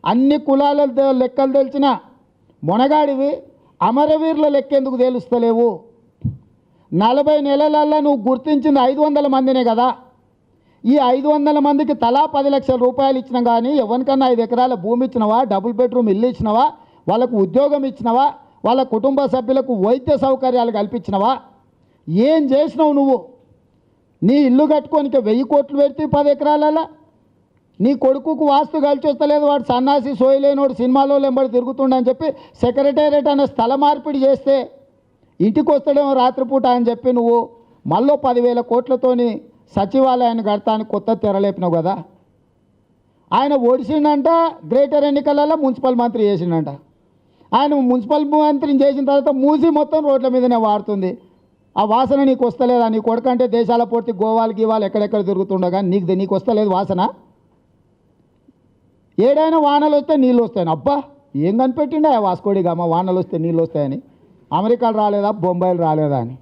అన్ని కులాల లెక్కలు తెలిసిన మొనగాడివి అమరవీరుల లెక్క ఎందుకు తేలుస్తలేవు? 40 నెలలల్లో నువ్వు గుర్తించింది 500 మందినే కదా. ఈ 500 మందికి తలా 10 లక్షల రూపాయలు ఇచ్చినా కానీ ఎవరికన్నా 5 ఎకరాల భూమి ఇచ్చినవా, డబుల్ బెడ్రూమ్ ఇల్లు ఇచ్చినవా, వాళ్ళకు ఉద్యోగం ఇచ్చినవా, వాళ్ళ కుటుంబ సభ్యులకు వైద్య సౌకర్యాలు కల్పించినవా? ఏం చేసినావు నువ్వు? నీ ఇల్లు కట్టుకోనికి 1000 కోట్లు పెడితే 10 ఎకరాలలో నీ కొడుకుకు వాస్తు కలిసి వస్తలేదు, వాడు సన్నాసి సోయలేనోడు సినిమాలో వెంబడి తిరుగుతుండని చెప్పి సెక్రటేరియట్ అనే స్థల మార్పిడి చేస్తే ఇంటికి వస్తాడేమో రాత్రిపూట అని చెప్పి నువ్వు మళ్ళీ 10,000 కోట్లతోని సచివాలయాన్ని కడతానికి కొత్త తెరలేపినావు కదా. ఆయన ఓడిసిండంట, గ్రేటర్ ఎన్నికలలో మున్సిపల్ మంత్రి చేసిండంట. ఆయన మున్సిపల్ మంత్రిని చేసిన తర్వాత మూసి మొత్తం రోడ్ల మీదనే వాడుతుంది. ఆ వాసన నీకు వస్తలేదా? నీ కొడుకంటే దేశాల పూర్తి గోవాలు గీవాలు ఎక్కడెక్కడ తిరుగుతుండగా నీకు వస్తలేదు వాసన? ఏడైనా వానలు వస్తే నీళ్ళు వస్తాయని అబ్బా ఏం కనిపెట్టిండా వాస్కోడిగామ వానలు వస్తే నీళ్ళు వస్తాయని. అమెరికాలు రాలేదా, బొంబాయిలు రాలేదా అని.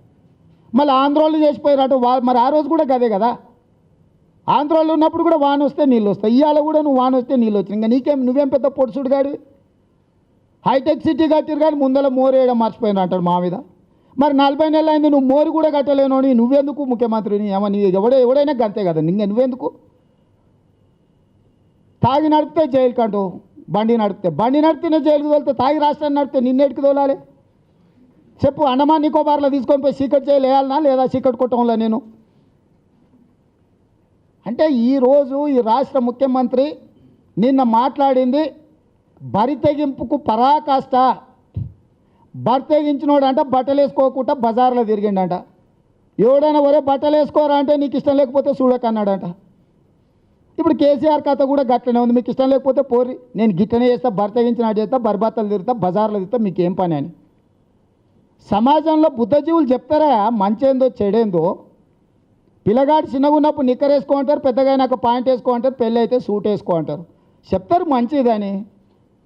మళ్ళీ ఆంధ్రోళ్ళు చేసిపోయారట. మరి ఆ రోజు కూడా గదే కదా. ఆంధ్రోళ్ళు ఉన్నప్పుడు కూడా వాన వస్తే నీళ్ళు వస్తాయి. ఇవాళ కూడా నువ్వు వాన వస్తే నీళ్ళు వచ్చినాయి. ఇంకా నువ్వేం పెద్ద పొడుసుడు గాడి. హైటెక్ సిటీ కట్టిరు కానీ ముందర మోరు వేయడం మర్చిపోయినా అంటాడు మా మీద. మరి 40 నెలలు అయింది నువ్వు మోరు కూడా కట్టలేను అని నువ్వెందుకు ముఖ్యమంత్రిని? ఏమని ఎవడైనా గంతే కదా. నువ్వెందుకు? తాగి నడిపితే జైలుకి అంటూ, బండి నడిపితేనే జైలుకి తోలితే, తాగి రాష్ట్రాన్ని నడిపితే నిన్నెట్టుకు తోలాలి చెప్పు? అండమాన్ నికోబార్లో తీసుకొని పోయి సీకట్ జైలు వేయాలనా లేదా సీకట్ కుటుంబంలో నేను? అంటే ఈరోజు ఈ రాష్ట్ర ముఖ్యమంత్రి నిన్న మాట్లాడింది బరి తెగింపుకు పరాకాష్ట. బరి తెగించినోడంట బట్టలు వేసుకోకుండా బజార్లో తిరిగిండంట. ఎవడైనా ఒరే బట్టలు వేసుకోరా అంటే నీకు ఇష్టం లేకపోతే చూడకన్నాడంట. ఇప్పుడు కేసీఆర్ కథ కూడా గట్లనే ఉంది. మీకు ఇష్టం లేకపోతే పోరి, నేను గిట్టనే చేస్తా, బరి తెగించినట్టు చేస్తా, బర్బత్తలు తిరుగుతా, బజార్లో తిరుగుతా, మీకేం పని అని. సమాజంలో బుద్ధజీవులు చెప్తారా మంచేందో చెడేందో? పిల్లగాడు చిన్నగా ఉన్నప్పుడు నిక్కర్ వేసుకో అంటారు, పెద్దగా నాకు పాయింట్ వేసుకో అంటారు, పెళ్ళి అయితే సూట్ వేసుకో అంటారు. చెప్తారు మంచిదని.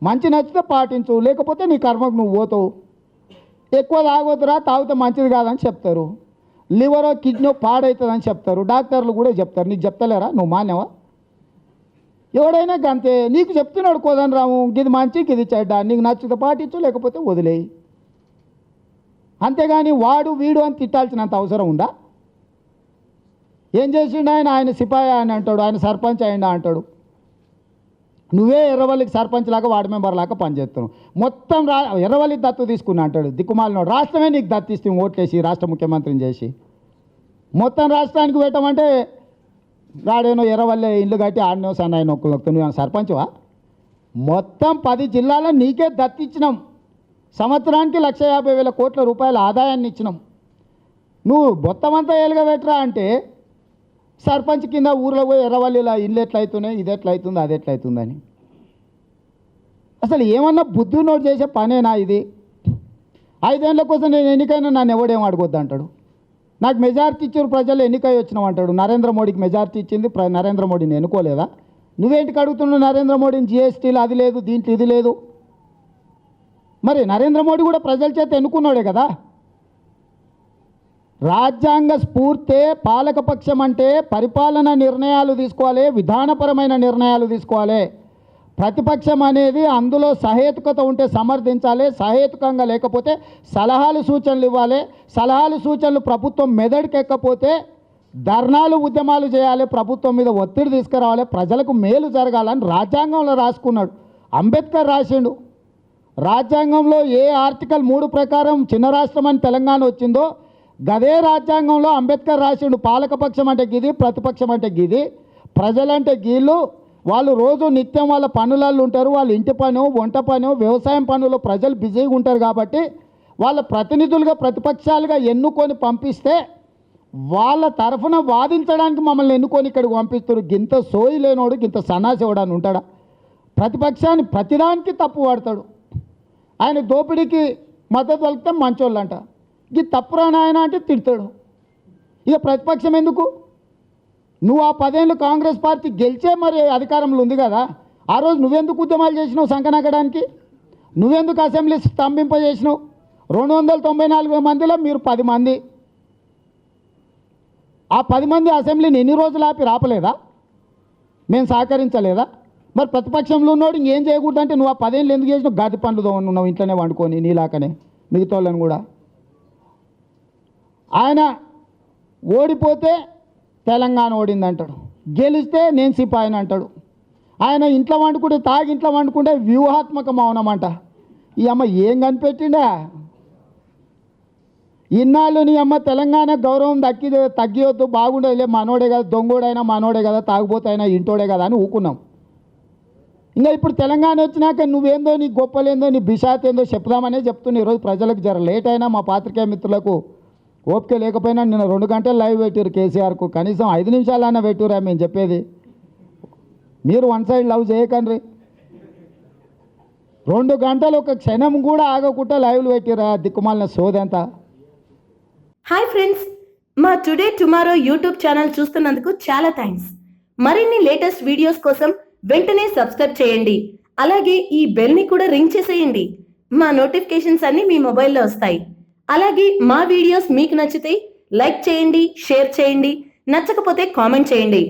మంచి నచ్చితే పాటించు, లేకపోతే నీ కర్మకు నువ్వు పోతావు. ఎక్కువ తాగొద్దురా, తాగితే మంచిది కాదని చెప్తారు. లివరో కిడ్నీ పాడవుతుందని చెప్తారు. డాక్టర్లు కూడా చెప్తారు. నీకు చెప్తలేరా? నువ్వు మానేవా? ఎవడైనా అంతే. నీకు చెప్తున్నాడు కోదని రాము, గిది మంచి గిది చెడ్డ, నీకు నచ్చితే పాటించు, లేకపోతే వదిలేయి. అంతేగాని వాడు వీడు అని తిట్టాల్సినంత అవసరం ఉందా? ఏం చేసిండు ఆయన? ఆయన సిపాయి అని అంటాడు, ఆయన సర్పంచ్ అయిందా అంటాడు. నువ్వే ఎర్రవల్లికి సర్పంచ్ లాగా వార్డు మెంబర్ లాగా పనిచేస్తున్నావు. మొత్తం ఎర్రవల్లి దత్తు తీసుకున్నా అంటాడు దిక్కుమాలినోడు. రాష్ట్రమే నీకు దత్తు ఇస్తే ఓట్లేసి రాష్ట్ర ముఖ్యమంత్రిని చేసి మొత్తం రాష్ట్రానికి పెట్టమంటే రాడేనో ఎర్రవల్లి ఇల్లు కట్టి ఆడనో సన్నాయి నొక్కులు నువ్వు సర్పంచ్వా? మొత్తం 10 జిల్లాలో నీకే దత్తు ఇచ్చినాం. సంవత్సరానికి 1,50,000 కోట్ల రూపాయల ఆదాయాన్ని ఇచ్చినాం. నువ్వు మొత్తం అంతా ఏలుగబెట్టరా అంటే సర్పంచ్ కింద ఊర్లో పోయి ఎర్రవల్లిలో ఇల్లు ఎట్లయితున్నాయి, ఇది ఎట్లయితుంది, అది ఎట్లయితుందని. అసలు ఏమన్నా బుద్ధి నోటు చేసే పనేనా ఇది? 5 ఏళ్ళ కోసం నేను ఎన్నికైనా నన్ను ఎవడేం అడగొద్దు అంటాడు. నాకు మెజార్టీ ఇచ్చారు ప్రజలు, ఎన్నికై వచ్చినావు అంటాడు. నరేంద్ర మోడీకి మెజార్టీ ఇచ్చింది నరేంద్ర మోడీని ఎన్నుకోలేదా? నువ్వేంటికి అడుగుతున్నావు నరేంద్ర మోడీని? జిఎస్టీలు అది లేదు, దీంట్లో ఇది లేదు. మరి నరేంద్ర మోడీ కూడా ప్రజల చేత ఎన్నుకున్నాడే కదా. రాజ్యాంగ స్ఫూర్తే పాలకపక్షం అంటే పరిపాలన నిర్ణయాలు తీసుకోవాలి, విధానపరమైన నిర్ణయాలు తీసుకోవాలి. ప్రతిపక్షం అనేది అందులో సహేతుకత ఉంటే సమర్థించాలి, సహేతుకంగా లేకపోతే సలహాలు సూచనలు ఇవ్వాలి. సలహాలు సూచనలు ప్రభుత్వం మెదడుకెక్కకపోతే ధర్నాలు ఉద్యమాలు చేయాలి, ప్రభుత్వం మీద ఒత్తిడి తీసుకురావాలి, ప్రజలకు మేలు జరగాలని రాజ్యాంగంలో రాసుకున్నాడు. అంబేద్కర్ రాసిండు. రాజ్యాంగంలో ఏ ఆర్టికల్ 3 ప్రకారం చిన్న రాష్ట్రం అని తెలంగాణ వచ్చిందో గదే రాజ్యాంగంలో అంబేద్కర్ రాసిండు. పాలకపక్షం అంటే గిది, ప్రతిపక్షం అంటే గిది, ప్రజలంటే గీళ్ళు. వాళ్ళు రోజు నిత్యం వాళ్ళ పనులలో ఉంటారు. వాళ్ళు ఇంటి పను, వంట పను, వ్యవసాయం పనులు ప్రజలు బిజీగా ఉంటారు. కాబట్టి వాళ్ళ ప్రతినిధులుగా ప్రతిపక్షాలుగా ఎన్నుకొని పంపిస్తే వాళ్ళ తరఫున వాదించడానికి మమ్మల్ని ఎన్నుకొని ఇక్కడికి పంపిస్తారు. గింత సోయి లేనోడు, గింత సన్నాసేవడాన్ని ఉంటాడా? ప్రతిపక్షాన్ని ప్రతిదానికి తప్పు వాడతాడు. ఆయన దోపిడీకి మద్దతు పలికితే మంచోళ్ళు అంట, ఇది తప్పురా నాయన అంటే తిడతాడు. ఇక ప్రతిపక్షం ఎందుకు? నువ్వు ఆ 10 ఏళ్ళు కాంగ్రెస్ పార్టీ గెలిచే మరి అధికారంలో ఉంది కదా. ఆ రోజు నువ్వెందుకు ఉద్యమాలు చేసినావు సంకనాకడానికి? నువ్వెందుకు అసెంబ్లీ స్తంభింపజేసినావు? 294 మందిలో మీరు 10 మంది. ఆ 10 మంది అసెంబ్లీని ఎన్ని రోజులు ఆపి రాపలేదా? మేము సహకరించలేదా? మరి ప్రతిపక్షంలో ఉన్నాడు ఇంకేం చేయకూడదు అంటే నువ్వు ఆ 10 ఏళ్ళు ఎందుకు చేసినావు? గది పనులు ఉన్నావు ఇంట్లోనే వండుకొని నీలాకనే మిగతా వాళ్ళని కూడా. ఆయన ఓడిపోతే తెలంగాణ ఓడింది అంటాడు, గెలిస్తే నేను సిపాయిని అంటాడు. ఆయన ఇంట్లో వండుకుంటే తాగి ఇంట్లో వండుకుంటే వ్యూహాత్మక మౌనం అంట. ఈ అమ్మ ఏం కనిపెట్టిండా? ఇన్నాళ్ళు నీ అమ్మ తెలంగాణ గౌరవం తగ్గివద్దు, బాగుండదులే, మనోడే కదా, దొంగోడైనా మనోడే కదా, తాగుబోతైనా ఇంటోడే కదా అని ఊకున్నాం. ఇంకా ఇప్పుడు తెలంగాణ వచ్చినాక నువ్వేందో, నీ గొప్పలేందో, నీ బిషాత్ ఏందో చెప్దామనే చెప్తున్నా. ఈరోజు ప్రజలకు జర లేట్ అయినా మా పాత్రికేయ మిత్రులకు ఓపిక లేకపోయినా నిన్న 2 గంటలు లైవ్ పెట్టారు కేసీఆర్కు, కనీసం 5 నిమిషాలన్నా పెట్టురా మేము చెప్పేది. మీరు వన్ సైడ్ లవ్ చేయకండి. 2 గంటలు ఒక క్షణం కూడా ఆగకుండా లైవ్లు పెట్టిరా దిక్కుమాలిన సోదంతా. హాయ్ ఫ్రెండ్స్, మా టుడే టుమారో యూట్యూబ్ ఛానల్ చూస్తున్నందుకు చాలా థ్యాంక్స్. మరిన్ని లేటెస్ట్ వీడియోస్ కోసం వెంటనే సబ్స్క్రైబ్ చేయండి. అలాగే ఈ బెల్ ని కూడా రింగ్ చేసేయండి. మా నోటిఫికేషన్స్ అన్ని మీ మొబైల్లో వస్తాయి. అలాగే మా వీడియోస్ మీకు నచ్చితే లైక్ చేయండి, షేర్ చేయండి, నచ్చకపోతే కామెంట్ చేయండి.